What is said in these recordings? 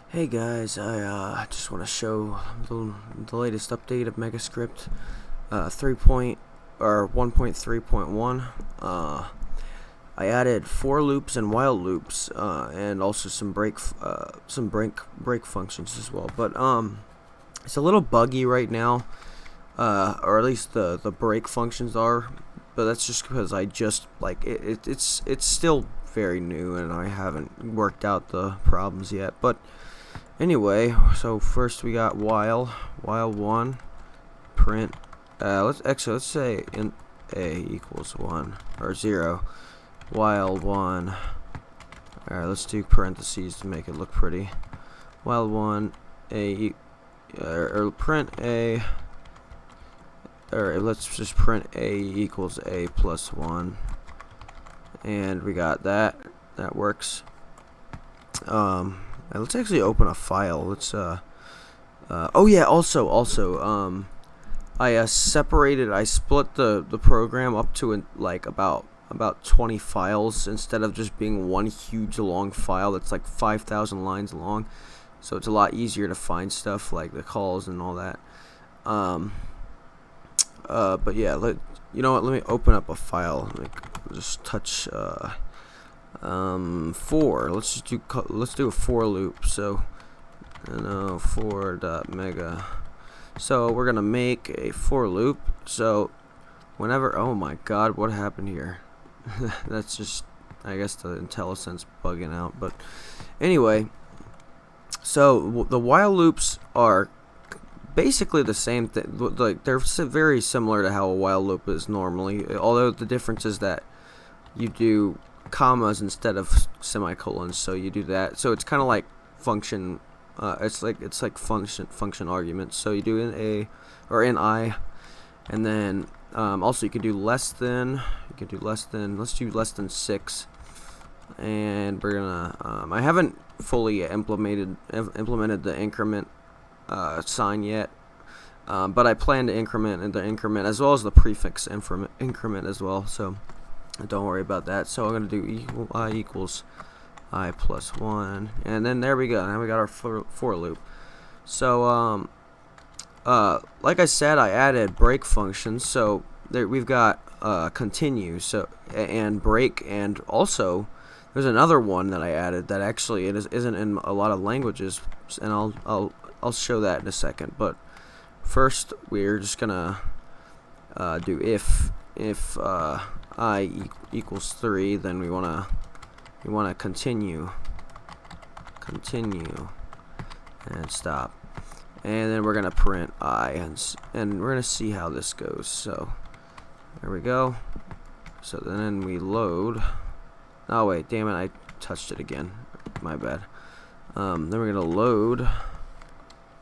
Hey guys, I just want to show the latest update of MegaScript 3 point or 1.3.1. I added for loops and while loops and also some break functions as well. But it's a little buggy right now, or at least the break functions are. But that's just because I just it's still very new and I haven't worked out the problems yet. But anyway, so first we got while one print. Let's say int a equals 1 or 0. While 1. Alright, let's do parentheses to make it look pretty. While 1 a or print a, or let's just print a equals a plus 1, and we got that works. Let's actually open a file. Let's oh yeah, also I split the program up to about 20 files instead of just being one huge long file that's like 5,000 lines long. So it's a lot easier to find stuff like the calls and all that. But yeah, you know what? Let me open up a file. Just touch 4. Let's do a for loop. So for.mega. So we're gonna make a for loop. So whenever, oh my god, what happened here? That's just, I guess, the IntelliSense bugging out. But anyway, so the while loops are basically the same thing. Like, they're very similar to how a while loop is normally, although the difference is that you do commas instead of semicolons. So you do that. So it's kind of like function. It's like function arguments. So you do in a or in I, and then also you can do less than. You can do less than. Let's do less than 6. And we're gonna. I haven't fully implemented the increment sign yet, but I plan to increment the increment as well as the prefix increment as well. So don't worry about that. So I'm gonna do I equals I plus 1, and then there we go. Now we got our for loop. So like I said, I added break functions. So there we've got continue, so and break, and also there's another one that I added that actually isn't in a lot of languages, and I'll show that in a second. But first we're just gonna do if I equals 3, then we wanna continue and stop, and then we're gonna print I, and we're gonna see how this goes. So there we go. So then we load. Oh wait, damn it, I touched it again. My bad. Then we're gonna load.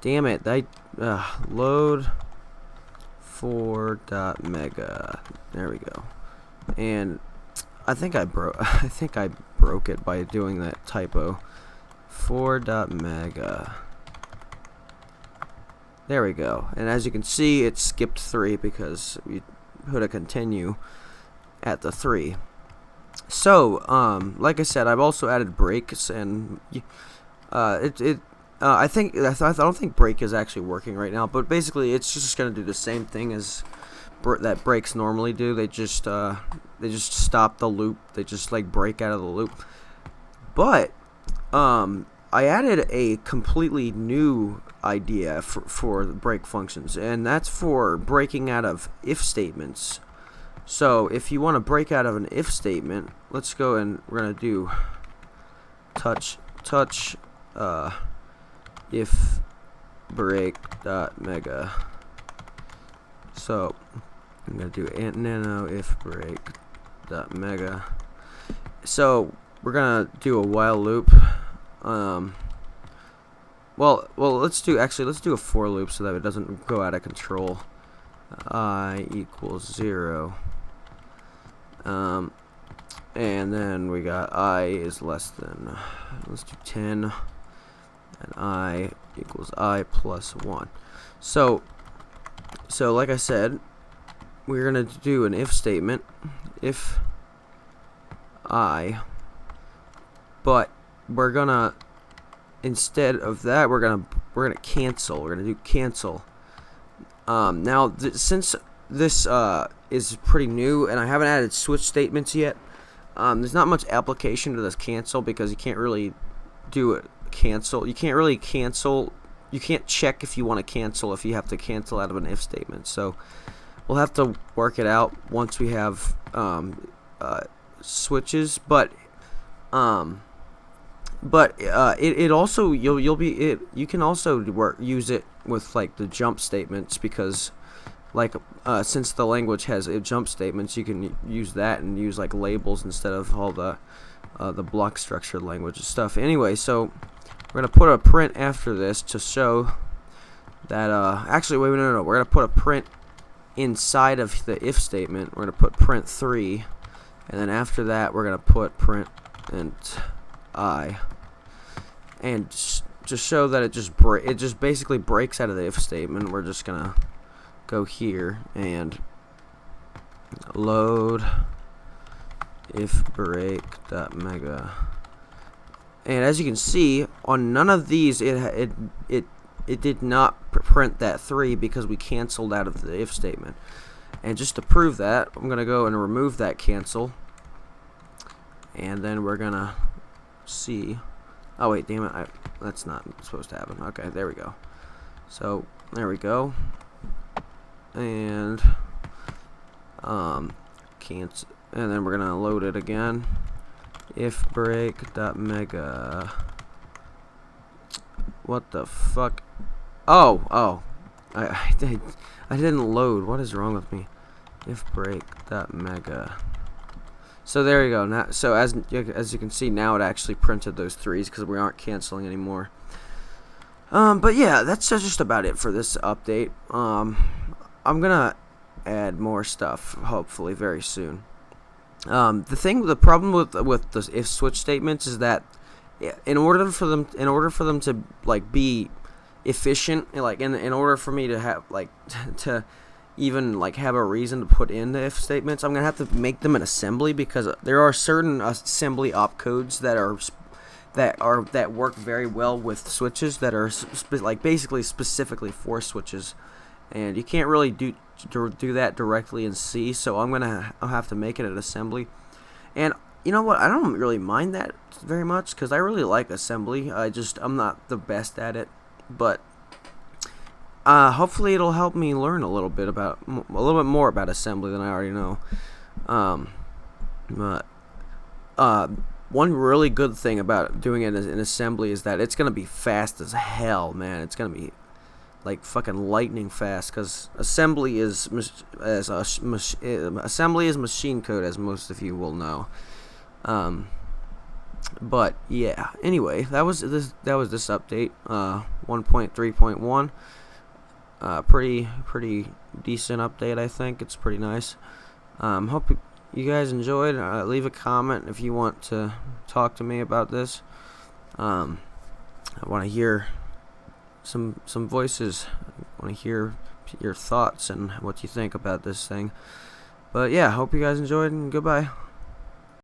Damn it, load for.mega. There we go. And I think I broke it by doing that typo. For.mega. There we go. And as you can see, it skipped 3 because we put a continue at the 3. So, like I said, I've also added breaks, and I don't think break is actually working right now, but basically it's just going to do the same thing as that breaks normally do. They just stop the loop. They just like break out of the loop. But I added a completely new idea for the break functions, and that's for breaking out of if statements. So if you want to break out of an if statement, let's go, and we're gonna do touch if break.mega. So I'm gonna do nano if break.mega. So we're gonna do a while loop. Well, let's do a for loop so that it doesn't go out of control. I equals 0. And then we got I is less than, let's do 10, and I equals I plus 1. So like I said, we're gonna do an if statement, if I, but we're gonna instead of that, we're gonna cancel. We're gonna do cancel. Now, since this is pretty new and I haven't added switch statements yet, there's not much application to this cancel because you can't really do it. Cancel. You can't really cancel. You can't check if you want to cancel if you have to cancel out of an if statement. So we'll have to work it out once we have switches. But it also you can also use it with like the jump statements, because like since the language has jump statements, you can use that and use like labels instead of all the block structured language stuff. Anyway, so we're gonna put a print after this to show that actually wait, no, we're gonna put a print inside of the if statement. We're gonna put print 3, and then after that we're gonna put print and I, and just show that it just basically breaks out of the if statement. We're just gonna go here and load if break.mega, and as you can see on none of these it did not print that 3 because we canceled out of the if statement. And just to prove that, I'm gonna go and remove that cancel, and then we're gonna see. Oh wait, damn it! That's not supposed to happen. Okay, there we go. So there we go, and cancel, and then we're gonna load it again. If break.mega. What the fuck? Oh, I didn't load. What is wrong with me? If break.mega. So there you go. Now, so as you can see, now it actually printed those 3s because we aren't canceling anymore. But yeah, that's just about it for this update. I'm gonna add more stuff hopefully very soon. The problem with the if switch statements is that in order for them to like be efficient, like in order for me to have like to even like have a reason to put in the if statements, I'm gonna have to make them in assembly, because there are certain assembly opcodes that work very well with switches that are like basically specifically for switches, and you can't really do that directly in C. So I'll have to make it an assembly. And you know what, I don't really mind that very much because I really like assembly. I'm not the best at it, but hopefully it'll help me learn a little bit more about assembly than I already know. But one really good thing about doing it in assembly is that it's gonna be fast as hell, man. It's gonna be like fucking lightning fast, because assembly is machine code, as most of you will know. But yeah, anyway, that was this update, 1.3.1. Pretty decent update. I think it's pretty nice. Hope you guys enjoyed. Leave a comment if you want to talk to me about this. I want to hear some voices. I want to hear your thoughts and what you think about this thing. But yeah, hope you guys enjoyed, and goodbye.